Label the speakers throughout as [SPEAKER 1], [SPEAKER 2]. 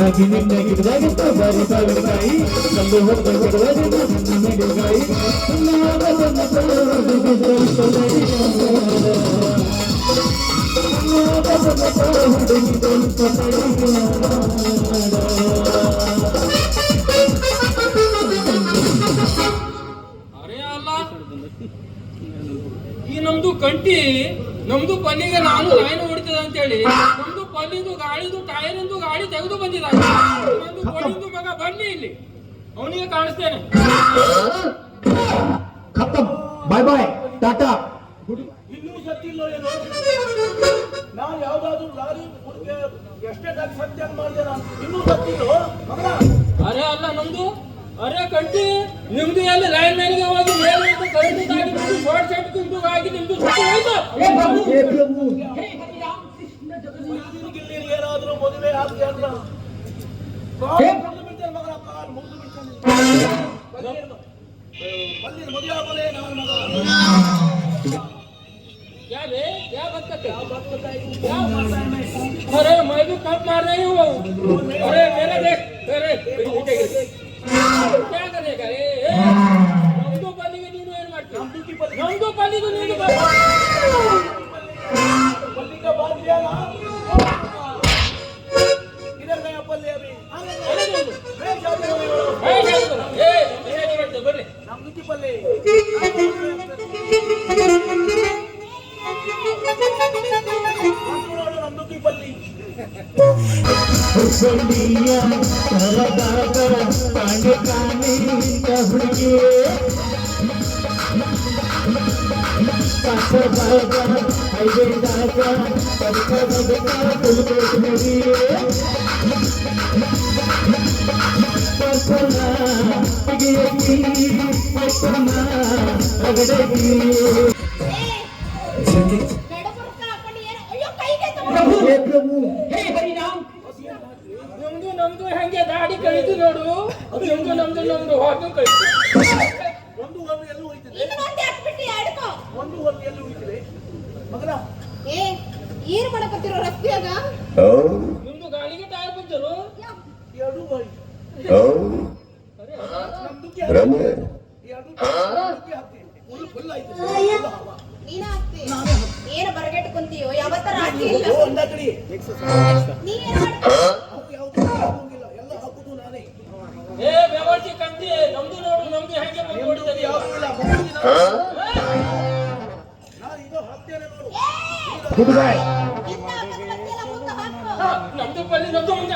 [SPEAKER 1] ಹಾಗೆ ನಿನ್ನ ಗಿಡದಾಗಿದ್ದ ಬಾರಿ ಸಾವಿರಕಾಯಿ ಕಲ್ಲು ಹೊತ್ತ ಗಿಡದಾಗಿದ್ದ ನಿನ್ನ ಗಿಡಕಾಯಿ
[SPEAKER 2] ಈ ನಮ್ದು ಕಂಟಿ ನಮ್ದು ಪಲ್ಲಿಗೆ ನಾನು ಲೈನ್ ಹೊಡಿತದ ಅಂತ ಹೇಳಿ ನಮ್ದು ಪಲ್ಲಿಂದು ಗಾಳಿದು ಟೈರಿಂದು ಗಾಡಿ ತೆಗೆದು ಬಂದಿದ್ದಾನೆ. ನಮ್ದು ಪಲ್ಲಿಂದು ಮಗ ಬನ್ನಿ ಇಲ್ಲಿ, ಅವನಿಗೆ ಕಾಣಿಸ್ತೇನೆ.
[SPEAKER 1] ಬಾಯ್ ಬಾಯ್ ಟಾಟಾ.
[SPEAKER 3] ಇನ್ನೂ ಸತ್ತಿಲ್ಲ ಏನೋ. ನಾನು ಯಾವ್ದಾದ್ರು ಲಾರಿ ಎಷ್ಟೇ ಸತ್ಯ ಮಾಡಿದೆ ನಾನು ಇನ್ನೂ ಸತ್ತಿಲ್ಲ.
[SPEAKER 2] ಅರೆ ಅಲ್ಲ ನಮ್ದು, ಅರೆ ಕಂಟಿ ನಿಮ್ದು ಎಲ್ಲಿ ಲೈನ್ ಮ್ಯಾನ್ಗೆ ಹೋಗಿ ಮೇಲೆ ಕರೆಂಟ್ ಆಗಿ ನಿಮ್ದು ಶಾರ್ಟ್ ಸರ್ಕ್ಯೂಟ್ ಆಗಿ ನಿಮ್ದು ಸುಟ್ಟು ಹೋಯ್ತು.
[SPEAKER 3] ಏನಾದ್ರೂ ಮದುವೆ ಆಗ್ಲಿ ಅಂತ ಮಗನ ಕಾಲು ಮುಗಿದು ಬಿಡ್ತಾನೆ. ಮದುವೆ ಆಗೋದೇ ನಾನು ಮಗ.
[SPEAKER 2] क्या बात करते अरे मैं भी कब मार रही हूँ. अरे मेरा देख, अरे क्या करेगा नमदो पल्लिಗೆ ನೀನು ಏನು ಮಾಡ್ತೀಯ? ನಮ್ದು ಪಲ್ಲಿಗೆ ನೀನು
[SPEAKER 3] पल्ली का बात लिया ना इधर गया पल्ली अभी मैं शादी होने वाला
[SPEAKER 2] ಬರ್ರಿ
[SPEAKER 3] नमदू की पल्ली नमदू की पल्ली
[SPEAKER 1] ಪಾಂಡೆ ಕಾಣಿ ಹುಡುಗಿ ಐದೇದಾಗ
[SPEAKER 2] ನಮ್ದು ಹೆಂಗೆ ದಾಡಿ ಕಳಿತು ನೋಡು. ನಮ್ದು ನಮ್ದು ನಮ್ದು ಹೊತ್ತು ಕಳಿತು.
[SPEAKER 3] ಒಂದು ಎಲ್ಲಿ ಹೋಯ್ತಿದೆ ಒಂದು ಎಲ್ಲಿ ಹೋಯ್ತಿದೆ ಮಗನ
[SPEAKER 4] ಏನ್ ಮಾಡಕತ್ತಿರೋ ರಸ್ತೆಯಾಗ?
[SPEAKER 2] ನಿಮ್ದು ಗಾಳಿಗೆ ಟೈರ್ ಬಂದರು
[SPEAKER 3] ಎರಡು ಬಾರಿ ನಮ್ದುಕ್ಕೆ ಎರಡು ಹಾಕ್ತೀನಿ ಫುಲ್ ಆಯ್ತು.
[SPEAKER 4] ನೀನ ಹಾಕ್ತಿ ಏನು ಬರಗೆಟ್ಟು ಕುಂತೀಯೋ? ಯಾವತ್ತರ ಹಾಕಿಲ್ಲ
[SPEAKER 3] ಒಂದ ಕಡೆ
[SPEAKER 4] ನೀ ಏನ್ ಮಾಡ್ತಿ?
[SPEAKER 3] ಯಾವುದು ಹಾಕೋಂಗಿಲ್ಲ, ಎಲ್ಲ ಹಾಕುದು ನಾನೇ.
[SPEAKER 2] ಏ ಬೆವರ್ಸಿ ಕಂತಿ ನಮ್ದು ನೋಡು, ನಮ್ದು ಹೆಂಗೆ ಬಂದು ಹೊಡಿತದೆ.
[SPEAKER 3] ಯಾವುದು ಇಲ್ಲ ನಾನು ಇದು ಹಾಕ್ತೇನೆ ನೋಡು.
[SPEAKER 4] ಇಂತ ಹಾಕಕ್ಕೆಲ್ಲ ಮುಂದೆ ಹಾಕು.
[SPEAKER 2] ನಮ್ದು ಪಲ್ಲಿ ನಮ್ದು ಮುಂದೆ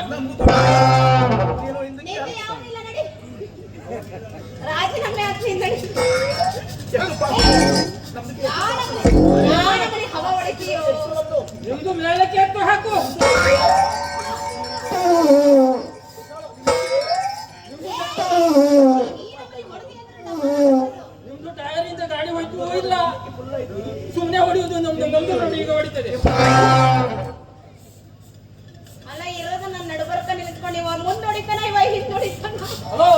[SPEAKER 3] ಏನೋ ಹಿಂದಕ್ಕೆ
[SPEAKER 4] ನೀನು ಯಾವನಿಲ್ಲ ನಡಿ. ರಾಜೀನಾಮೆ ಹಾಕ್ತೀನಿ ನಡಿ. ಯಾರಾಗಲಿ ಹವಾ ಹೊಡಿತೀಯೋ?
[SPEAKER 2] ನಿಮ್ದು ಮೇಲಕ್ಕೆ ಎತ್ತು ಹಾಕು. ನಿಮ್ದು ಟೈರ್ ಇಂದ ಗಾಡಿ ಹೋಯ್ತು ಇಲ್ಲ, ಸುಮ್ನೆ ಹೊಡಿಯುವುದು. ನಮ್ದು ನಮ್ದು ನೋಡಿ ಈಗ ಹೊಡಿತದೆ.
[SPEAKER 4] ಅಲ್ಲ ಇರೋದು ನನ್ನ ನಡುಬರ್ಕ ನಿಲ್ತ್ಕೊಂಡು ಇವ ಮುಂದೆ ಹೊಡಿತಾನ, ಇವ ಹಿಂದೆ ಹೊಡಿತಾನ.
[SPEAKER 2] ಹಲೋ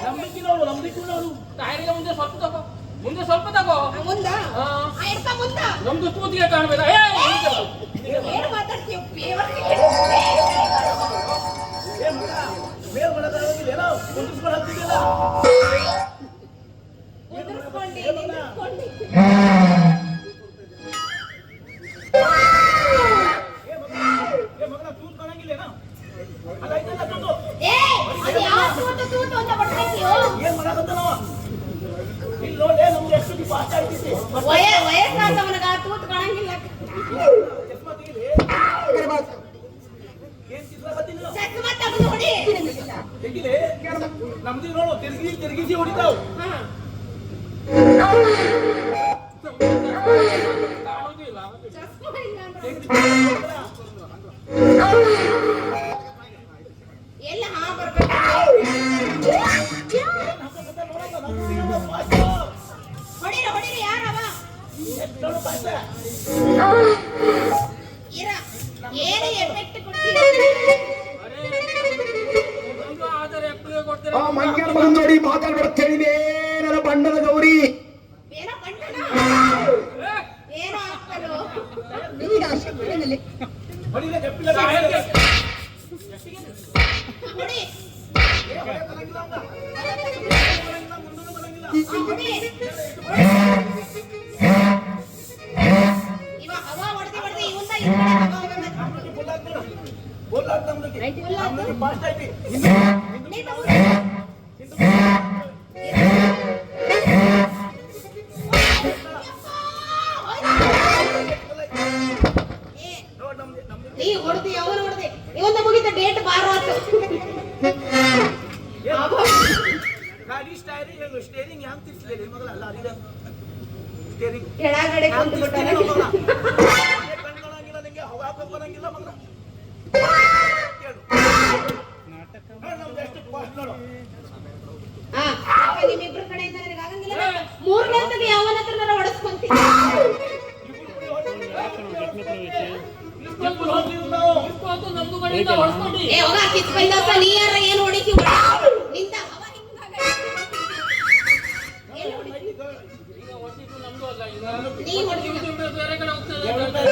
[SPEAKER 3] ನಂಬಿಕೆ ನೋಡು, ನಂಬಿಕೆ ನೋಡು.
[SPEAKER 2] ಟೈರ್ಗೆ ಮುಂದೆ ಸ್ವಲ್ಪ ತಗೋ, ಮುಂದೆ ಸ್ವಲ್ಪ ತಗೋ.
[SPEAKER 4] ಮುಂದ
[SPEAKER 2] ಹಾ.
[SPEAKER 4] ಇಡ್ಕ ಮುಂದ
[SPEAKER 2] ನಮ್ದು ತೂತಿಗೆ ಕಾಣ್ಬೇಡ.
[SPEAKER 4] ಏನು ಮಾತಾಡ್ತೀವಿ?
[SPEAKER 3] ಮೇಲ್ ಮಾಡೋದಾಗಿಲ್ಲ ಏನೋ ಕುಂದಿಸ್ಕೊಂಡು ಹಾಕ್ತಿದ್ದಿಲ್ಲ.
[SPEAKER 4] ನಿಂತ್ಕೊಂಡಿ ನಿಂತ್ಕೊಂಡಿ
[SPEAKER 3] ಮಗನ ತೂತ್ ಕಾಣಂಗಿಲ್ಲ ಏನೋ ಅದಾಯ್ತಲ್ಲ ತೂತು.
[SPEAKER 4] ಏ ಅದು ಯಾವ ತೂತು ತೂತು ಅಂತ ಬಡ್ಕೈತೀಯೋ?
[SPEAKER 3] ಏನ್ ಮಾಡಕತ್ತನವ ಇಲ್ಲಿ ನೋಡೇ ನಮ್ಗೆ ಎಷ್ಟು ದೀಪ ಆಟ ಆಯ್ತಿದ್ದೆ.
[SPEAKER 4] ವಯಸ್ಸಾದವನಿಗ ತೂತು ಕಾಣಂಗಿಲ್ಲ.
[SPEAKER 3] ಚಸ್ಮಾ ತೆಗಿಲಿ. ಏನ್ ಚಿತ್ರಕತ್ತಿಲ್ಲ
[SPEAKER 4] ಚಸ್ಮಾ ತೆಗೆದು ಹೊಡಿ.
[SPEAKER 3] ತೆಗಿಲಿ. ನಮ್ದು ನೋಡು ತಿರ್ಗಿಸಿ ಹೊಡಿತಾವ್.
[SPEAKER 2] ಕಾಣುವುದಿಲ್ಲ.
[SPEAKER 4] ಚಸ್ಮಾ ಇಲ್ಲ ಅಂದ್ರೆ ಎಲ್ಲ ಹಾ ಬರ್ಬೇಕು. ಹೊಡಿರ ಹೊಡಿರಿ ಯಾರವ? ಇರ ಏನು ಎಫೆಕ್ಟ್ ಕೊಡ್ತೀರಿ?
[SPEAKER 2] ಆದರೆ ಕೊಡ್ತೀರ.
[SPEAKER 1] ಮಂಗ್ಯನ ಮಗನ್ ನೋಡಿ ಮಾತಾಡ್ಬಿಡ್ತೇನೆ. ನನ್ನ ಬಣ್ಣದ ಗೌರಿ
[SPEAKER 4] ಏನೋ ಕಂಡನ ಏನೋ ಹಾಕಲು
[SPEAKER 3] ಹೊಡಿಲೆ ಗಪ್ಪಿಲ್ಲ.
[SPEAKER 4] ಹೊಡಿ
[SPEAKER 3] ಏ, ಹೊಡೆ ಬರಂಗಿಲ್ಲ ಅವ್ನ. ಬರಂಗಿಲ್ಲ, ಮುಂದೂನು ಬರಂಗಿಲ್ಲ.
[SPEAKER 4] ಹೊಡಿ ಇವ ಹವಾ ಹೊಡೆದಿ ಇವಂದ ಈ ಕಡೆ ಹವಾ ಹೋಗಬೇಕು.
[SPEAKER 3] ನಮ್ದುಗೆ full ಆಗ್ತದ. full ಆಗ್ತದ ನಮ್ದುಗೆ.
[SPEAKER 4] full ಆಗ್ತದ.
[SPEAKER 3] ನಮ್ದುಗೆ fast ಐತಿ.
[SPEAKER 4] ನೀನು ಏ
[SPEAKER 3] ನೋಡ್ ನಮ್ದು
[SPEAKER 4] ನೀ ಹೊಡೆದಿ ಅವನು ಹೊಡೆದಿ ಇವಂದ ಮುಗಿತ ಡೇಟ್ ಬಾರ ಆತು
[SPEAKER 3] ಗಾಡಿ ಸ್ಟೇರಿಂಗ್ ಹ್ಯಾಂಗ್ ತಿರ್ಸ್ಲೇರಿ ಮಗಳ ಅಲ್ಲ ಅದಿದ ಸ್ಟೇರಿಂಗ್
[SPEAKER 4] ಕೆಳಗಡೆ ಕುಂತು ಬಿಟ್ಟಾನ
[SPEAKER 3] ಕಣ್ಗಳಂಗಿಲ್ಲ ನಿಂಗೆ ಹವಾ ಬರಂಗಿಲ್ಲ ಮಗಳ ಕೇಳು ನೋಡು ನಮ್ದು ಎಷ್ಟು ಫಾಸ್ಟ್ ನೋಡು
[SPEAKER 4] ಹಾ ನಿಮ್ಮಿಬ್ರ ಕಡೆಯಿಂದ ನನಗೆ ಆಗಂಗಿಲ್ಲ ಮೂರನೇದಕ್ಕೆ ಯಾವನ ಹತ್ರ ಹೊಡೆಸ್ಕೊಂತೀನಿ
[SPEAKER 2] ಇಪ್ಪತ್ತು ನಮ್ದು ಕಡೆಯಿಂದ ಹೊಡ್ಸ್ಕೊಂಡಿ.
[SPEAKER 4] ಏ ಹೋಗ ಕಿತ್ ಬೈದಪ್ಪ ನೀ ಯಾರ ಏನು ಹೊಡಿತಿ ನಿಂದ ಹವಾ ಹಿಂಗಾಗೈತಿ. ಏನು ಹೊಡಿತಿ?
[SPEAKER 2] ಈಗ ಹೊಟ್ಟಿದ್ದು ನಮ್ದು ಅಲ್ಲ ಈಗ
[SPEAKER 4] ನೀ ಹೊಡ್ದಿಲ್ಲ.
[SPEAKER 2] ಇದು ಬೇರೆ ಕಡೆ ಹೋಗ್ತದೆ